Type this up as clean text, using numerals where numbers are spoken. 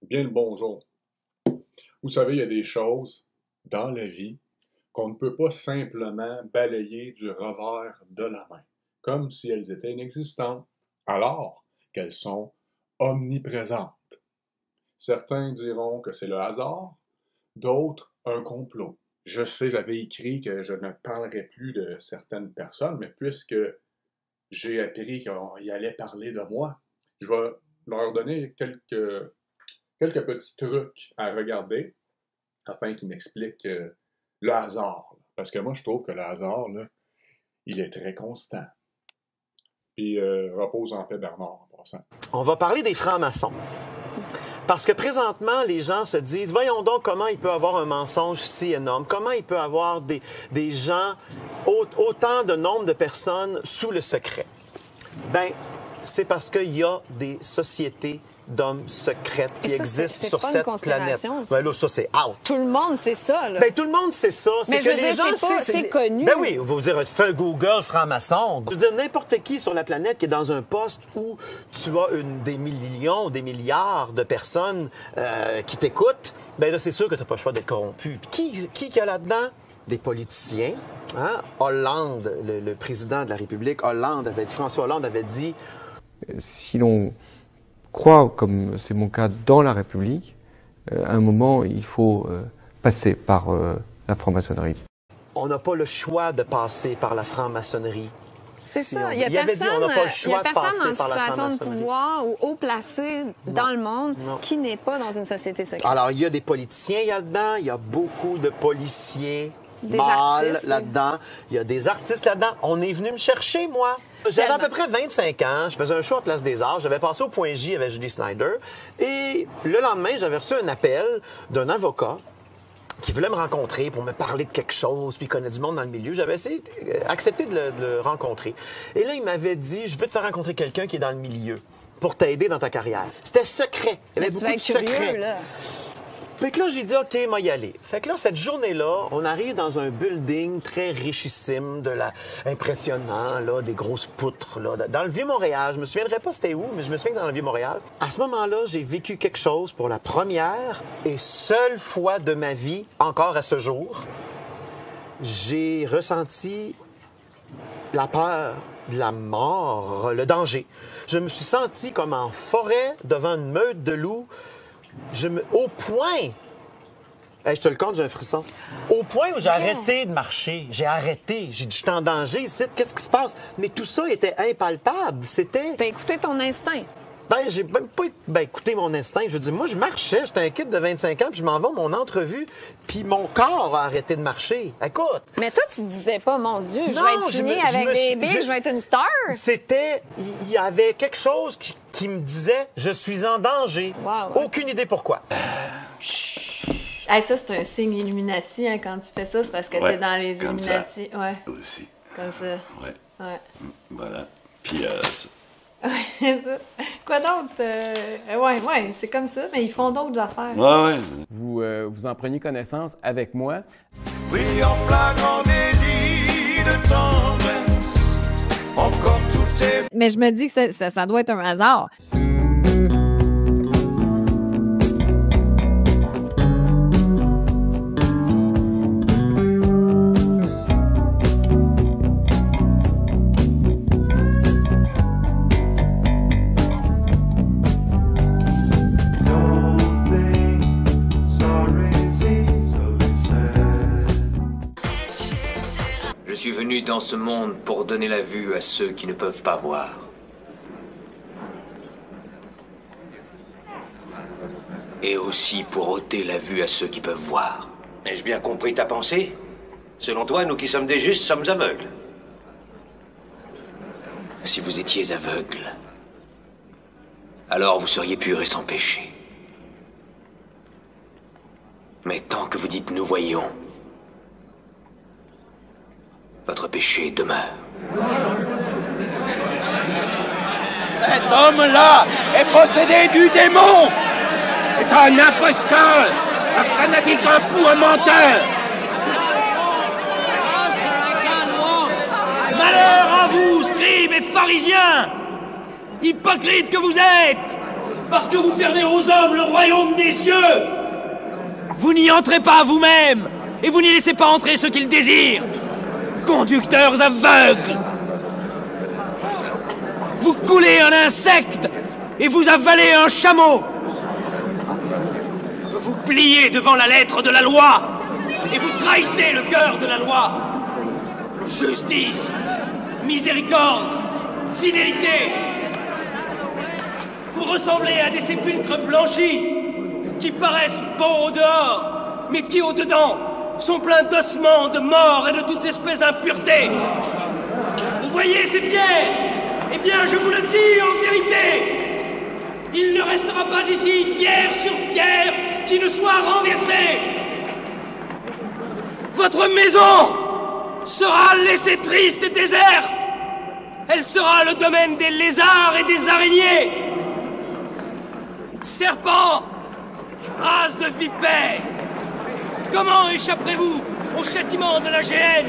Bien le bonjour. Vous savez, il y a des choses dans la vie qu'on ne peut pas simplement balayer du revers de la main, comme si elles étaient inexistantes, alors qu'elles sont omniprésentes. Certains diront que c'est le hasard, d'autres un complot. Je sais, j'avais écrit que je ne parlerai plus de certaines personnes, mais puisque j'ai appris qu'il allait parler de moi, je vais leur donner quelques petits trucs à regarder afin qu'ils m'expliquent le hasard. Parce que moi, je trouve que le hasard, là, il est très constant. Puis repose en paix, Bernard, en passant. On va parler des francs-maçons. Parce que présentement, les gens se disent, voyons donc comment il peut avoir un mensonge si énorme, comment il peut avoir des gens, autant de nombre de personnes sous le secret. Ben, c'est parce qu'il y a des sociétés d'hommes secrètes qui existent sur cette planète. Ben là, ça, c'est out. Tout le monde sait ça, là. Ben, tout le monde sait ça. Mais je veux dire, c'est connu. Ben oui, vous dire, fais un Google franc-maçon. Je veux dire, n'importe qui sur la planète qui est dans un poste où tu as des millions, des milliards de personnes qui t'écoutent, ben là, c'est sûr que tu n'as pas le choix d'être corrompu. Qui y a là-dedans? Des politiciens. Hein? Hollande, le président de la République, François Hollande avait dit... Si l'on croit, comme c'est mon cas, dans la République, à un moment, il faut passer par la franc-maçonnerie. On n'a pas le choix de passer par la franc-maçonnerie. C'est ça. Il y a personne en situation de pouvoir ou haut placé dans le monde qui n'est pas dans une société secrète. Alors, il y a des politiciens là-dedans, il y a beaucoup de policiers mâles là-dedans, il y a des artistes là-dedans. On est venu me chercher, moi. J'avais à peu près 25 ans, je faisais un show à Place des Arts, j'avais passé au Point J avec Julie Snyder, et le lendemain, j'avais reçu un appel d'un avocat qui voulait me rencontrer pour me parler de quelque chose, puis il connaît du monde dans le milieu. J'avais accepté de le rencontrer. Et là, il m'avait dit, je veux te faire rencontrer quelqu'un qui est dans le milieu pour t'aider dans ta carrière. C'était secret. Il y avait beaucoup de secrets. Fait que là, j'ai dit, OK, moi y aller. Fait que là, cette journée-là, on arrive dans un building très richissime, impressionnant, là, des grosses poutres, là, dans le Vieux-Montréal. Je me souviendrai pas c'était où, mais je me souviens que dans le Vieux-Montréal. À ce moment-là, j'ai vécu quelque chose pour la première et seule fois de ma vie, encore à ce jour. J'ai ressenti la peur de la mort, le danger. Je me suis senti comme en forêt devant une meute de loups. Au point, je te le compte, j'ai un frisson. Au point où j'ai arrêté de marcher, j'ai arrêté, j'ai dit, je suis en danger ici, qu'est-ce qui se passe? Mais tout ça était impalpable, c'était... T'as écouté ton instinct. Ben, j'ai même pas écouté mon instinct. Je veux dire, moi, je marchais, j'étais un kid de 25 ans, puis je m'en vais à mon entrevue, puis mon corps a arrêté de marcher. Écoute! Mais toi, tu disais pas, mon Dieu, je vais être signé avec des bigs, je vais être une star. C'était... Il y avait quelque chose qui me disait, je suis en danger. Wow. Aucune idée pourquoi. Hey, ça, c'est un signe Illuminati, hein, quand tu fais ça, c'est parce que t'es dans les Illuminati. Ça. Ouais. Aussi. Comme ça. Ouais. Voilà. Puis, Ouais, c'est ça. Quoi d'autre? Ouais, c'est comme ça, mais ils font d'autres affaires. Ouais. Vous en preniez connaissance avec moi. Oui, en flagrant délit de tendresse, encore tout est... Mais je me dis que ça doit être un hasard. Je suis venu dans ce monde pour donner la vue à ceux qui ne peuvent pas voir. Et aussi pour ôter la vue à ceux qui peuvent voir. Ai-je bien compris ta pensée? Selon toi, nous qui sommes des justes sommes aveugles. Si vous étiez aveugle, alors vous seriez purs et sans péché. Mais tant que vous dites « nous voyons », votre péché demeure. Cet homme-là est possédé du démon! C'est un imposteur! Un fanatique, un fou, un menteur! Malheur à vous, scribes et pharisiens! Hypocrites que vous êtes! Parce que vous fermez aux hommes le royaume des cieux. Vous n'y entrez pas vous-même, et vous n'y laissez pas entrer ceux qu'ils désirent. Conducteurs aveugles. Vous coulez un insecte, et vous avalez un chameau. Vous vous pliez devant la lettre de la loi, et vous trahissez le cœur de la loi. Justice, miséricorde, fidélité. Vous ressemblez à des sépulcres blanchis, qui paraissent beaux au dehors, mais qui au dedans sont pleins d'ossements, de morts et de toutes espèces d'impuretés. Vous voyez ces pierres? Eh bien, je vous le dis en vérité, il ne restera pas ici pierre sur pierre qui ne soit renversée. Votre maison sera laissée triste et déserte. Elle sera le domaine des lézards et des araignées. Serpents, race de vipères, comment échapperez-vous au châtiment de la géhenne?